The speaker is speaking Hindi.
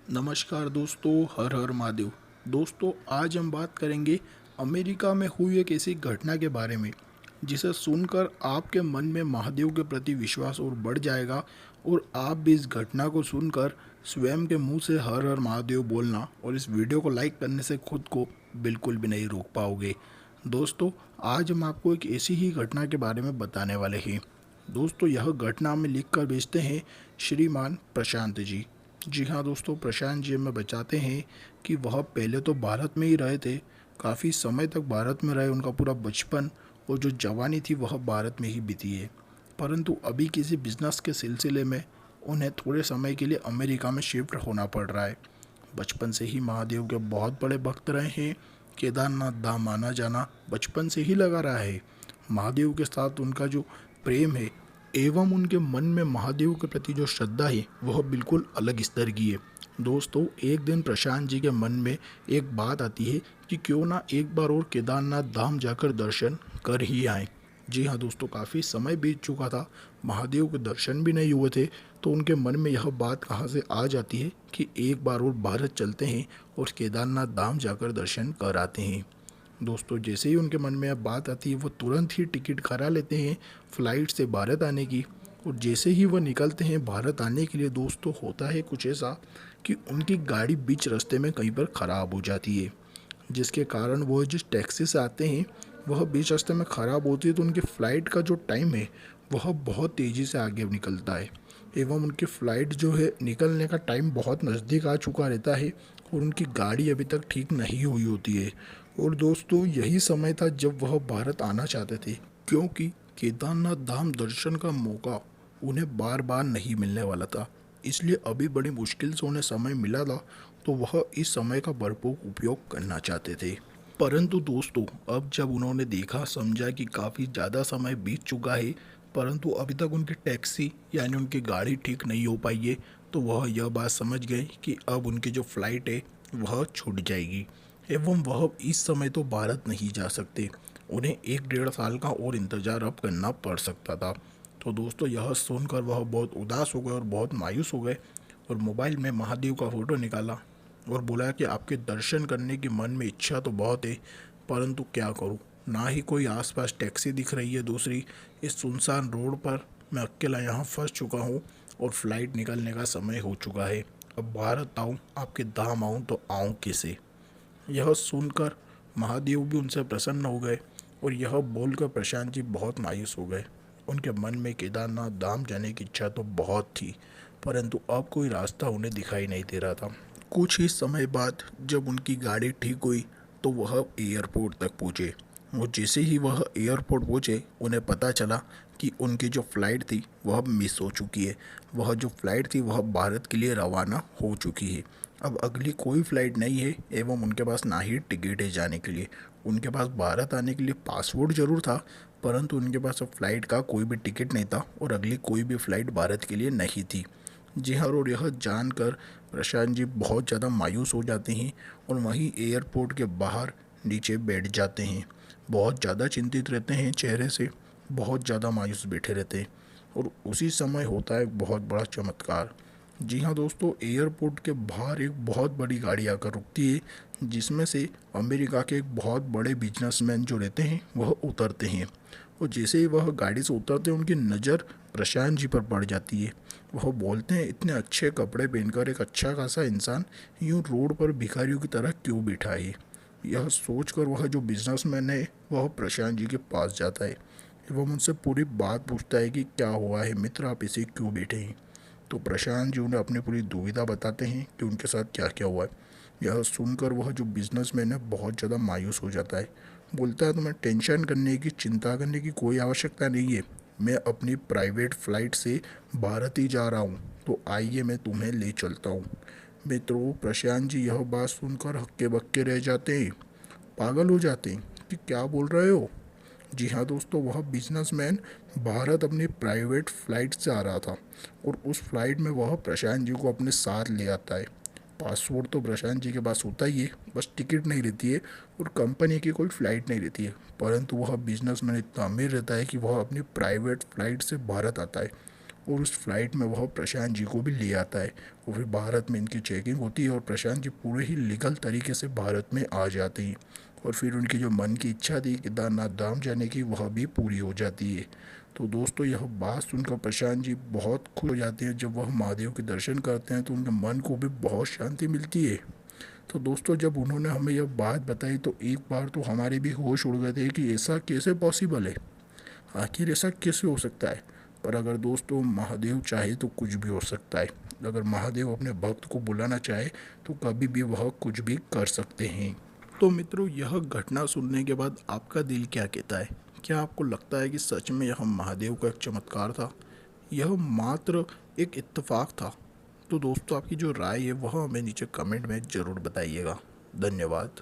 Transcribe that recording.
नमस्कार दोस्तों, हर हर महादेव। दोस्तों, आज हम बात करेंगे अमेरिका में हुई एक ऐसी घटना के बारे में जिसे सुनकर आपके मन में महादेव के प्रति विश्वास और बढ़ जाएगा और आप भी इस घटना को सुनकर स्वयं के मुंह से हर हर महादेव बोलना और इस वीडियो को लाइक करने से खुद को बिल्कुल भी नहीं रोक पाओगे। दोस्तों, आज हम आपको एक ऐसी ही घटना के बारे में बताने वाले हैं। दोस्तों, यह घटना हमें लिख कर भेजते हैं श्रीमान प्रशांत जी। जी हाँ दोस्तों, प्रशांत जी हमें बताते हैं कि वह पहले तो भारत में ही रहे थे, काफ़ी समय तक भारत में रहे, उनका पूरा बचपन और जो जवानी थी वह भारत में ही बीती है। परंतु अभी किसी बिजनेस के सिलसिले में उन्हें थोड़े समय के लिए अमेरिका में शिफ्ट होना पड़ रहा है। बचपन से ही महादेव के बहुत बड़े भक्त रहे हैं। केदारनाथ धाम आना जाना बचपन से ही लगा रहा है। महादेव के साथ उनका जो प्रेम है एवं उनके मन में महादेव के प्रति जो श्रद्धा है वह बिल्कुल अलग स्तर की है। दोस्तों, एक दिन प्रशांत जी के मन में एक बात आती है कि क्यों ना एक बार और केदारनाथ धाम जाकर दर्शन कर ही आए। जी हाँ दोस्तों, काफ़ी समय बीत चुका था, महादेव के दर्शन भी नहीं हुए थे। तो उनके मन में यह बात कहाँ से आ जाती है कि एक बार और भारत चलते हैं और केदारनाथ धाम जाकर दर्शन कर आते हैं। दोस्तों, जैसे ही उनके मन में अब बात आती है वो तुरंत ही टिकट करा लेते हैं फ़्लाइट से भारत आने की। और जैसे ही वह निकलते हैं भारत आने के लिए, दोस्तों होता है कुछ ऐसा कि उनकी गाड़ी बीच रास्ते में कहीं पर ख़राब हो जाती है, जिसके कारण वो जिस टैक्सी से आते हैं वह बीच रास्ते में ख़राब होती है। तो उनकी फ़्लाइट का जो टाइम है वह बहुत तेज़ी से आगे निकलता है एवं उनकी फ़्लाइट जो है निकलने का टाइम बहुत नज़दीक आ चुका रहता है और उनकी गाड़ी अभी तक ठीक नहीं हुई होती है। और दोस्तों, यही समय था जब वह भारत आना चाहते थे, क्योंकि केदारनाथ धाम दर्शन का मौका उन्हें बार बार नहीं मिलने वाला था। इसलिए अभी बड़ी मुश्किल से उन्हें समय मिला था, तो वह इस समय का भरपूर उपयोग करना चाहते थे। परंतु दोस्तों, अब जब उन्होंने देखा समझा कि काफ़ी ज़्यादा समय बीत चुका है परंतु अभी तक उनकी टैक्सी यानी उनकी गाड़ी ठीक नहीं हो पाई है, तो वह यह बात समझ गए कि अब उनकी जो फ़्लाइट है वह छूट जाएगी एवं वह इस समय तो भारत नहीं जा सकते। उन्हें 1 डेढ़ साल का और इंतज़ार अब करना पड़ सकता था। तो दोस्तों, यह सुनकर वह बहुत उदास हो गए और बहुत मायूस हो गए और मोबाइल में महादेव का फ़ोटो निकाला और बोला कि आपके दर्शन करने की मन में इच्छा तो बहुत है, परंतु क्या करूं, ना ही कोई आसपास टैक्सी दिख रही है। दूसरी, इस सुनसान रोड पर मैं अकेला यहाँ फंस चुका हूँ और फ्लाइट निकलने का समय हो चुका है। अब भारत आऊँ, आपके धाम आऊँ तो आऊँ कैसे? यह सुनकर महादेव भी उनसे प्रसन्न हो गए और यह बोलकर प्रशांत जी बहुत मायूस हो गए। उनके मन में केदारनाथ धाम जाने की इच्छा तो बहुत थी, परंतु अब कोई रास्ता उन्हें दिखाई नहीं दे रहा था। कुछ ही समय बाद जब उनकी गाड़ी ठीक हुई तो वह एयरपोर्ट तक पहुँचे और जैसे ही वह एयरपोर्ट पहुँचे उन्हें पता चला कि उनकी जो फ़्लाइट थी वह मिस हो चुकी है। वह जो फ़्लाइट थी वह भारत के लिए रवाना हो चुकी है। अब अगली कोई फ़्लाइट नहीं है एवं उनके पास ना ही टिकट है जाने के लिए। उनके पास भारत आने के लिए पासपोर्ट ज़रूर था, परंतु उनके पास अब फ़्लाइट का कोई भी टिकट नहीं था और अगली कोई भी फ़्लाइट भारत के लिए नहीं थी। जी हाँ, और यह जानकर प्रशांत जी बहुत ज़्यादा मायूस हो जाते हैं और वहीं एयरपोर्ट के बाहर नीचे बैठ जाते हैं। बहुत ज़्यादा चिंतित रहते हैं, चेहरे से बहुत ज़्यादा मायूस बैठे रहते हैं। और उसी समय होता है एक बहुत बड़ा चमत्कार। जी हाँ दोस्तों, एयरपोर्ट के बाहर एक बहुत बड़ी गाड़ी आकर रुकती है, जिसमें से अमेरिका के एक बहुत बड़े बिजनेसमैन जो रहते हैं वह उतरते हैं। और जैसे ही वह गाड़ी से उतरते हैं उनकी नज़र प्रशांत जी पर पड़ जाती है। वह बोलते हैं, इतने अच्छे कपड़े पहनकर एक अच्छा खासा इंसान यूँ रोड पर भिखारियों की तरह क्यों बैठा है? यह सोचकर वह जो बिजनेसमैन है वह प्रशांत जी के पास जाता है एवं उनसे पूरी बात पूछता है कि क्या हुआ है मित्र, आप इसे क्यों बैठे हैं? तो प्रशांत जी उन्हें अपनी पूरी दुविधा बताते हैं कि उनके साथ क्या क्या हुआ है। यह सुनकर वह जो बिजनेसमैन है बहुत ज़्यादा मायूस हो जाता है। बोलता है, तुम्हें टेंशन करने की, चिंता करने की कोई आवश्यकता नहीं है। मैं अपनी प्राइवेट फ़्लाइट से भारत ही जा रहा हूँ, तो आइए मैं तुम्हें ले चलता हूँ। मित्रों, प्रशांत जी यह बात सुनकर हक्के बक्के रह जाते हैं, पागल हो जाते हैं कि क्या बोल रहे हो। जी हाँ दोस्तों, वह बिजनेसमैन भारत अपनी प्राइवेट फ़्लाइट से आ रहा था और उस फ्लाइट में वह प्रशांत जी को अपने साथ ले आता है। पासपोर्ट तो प्रशांत जी के पास होता ही है, बस टिकट नहीं रहती है और कंपनी की कोई फ़्लाइट नहीं रहती है। परंतु वह बिजनेसमैन इतना अमीर रहता है कि वह अपनी प्राइवेट फ़्लाइट से भारत आता है और उस फ्लाइट में वह प्रशांत जी को भी ले आता है और फिर भारत में इनकी चेकिंग होती है और प्रशांत जी पूरे ही लीगल तरीके से भारत में आ जाते हैं और फिर उनकी जो मन की इच्छा थी केदारनाथ धाम जाने की वह भी पूरी हो जाती है। तो दोस्तों यह बात सुनकर प्रशांत जी बहुत खुश हो जाते हैं। जब वह महादेव के दर्शन करते हैं तो उनके मन को भी बहुत शांति मिलती है। तो दोस्तों जब उन्होंने हमें यह बात बताई तो एक बार तो हमारे भी होश उड़ गए थे कि ऐसा कैसे पॉसिबल है, आखिर ऐसा कैसे हो सकता है। पर अगर दोस्तों महादेव चाहे तो कुछ भी हो सकता है। अगर महादेव अपने भक्त को बुलाना चाहे तो कभी भी वह कुछ भी कर सकते हैं। तो मित्रों यह घटना सुनने के बाद आपका दिल क्या कहता है? क्या आपको लगता है कि सच में यह महादेव का एक चमत्कार था, यह मात्र एक इत्तेफाक था? तो दोस्तों आपकी जो राय है वह हमें नीचे कमेंट में ज़रूर बताइएगा। धन्यवाद।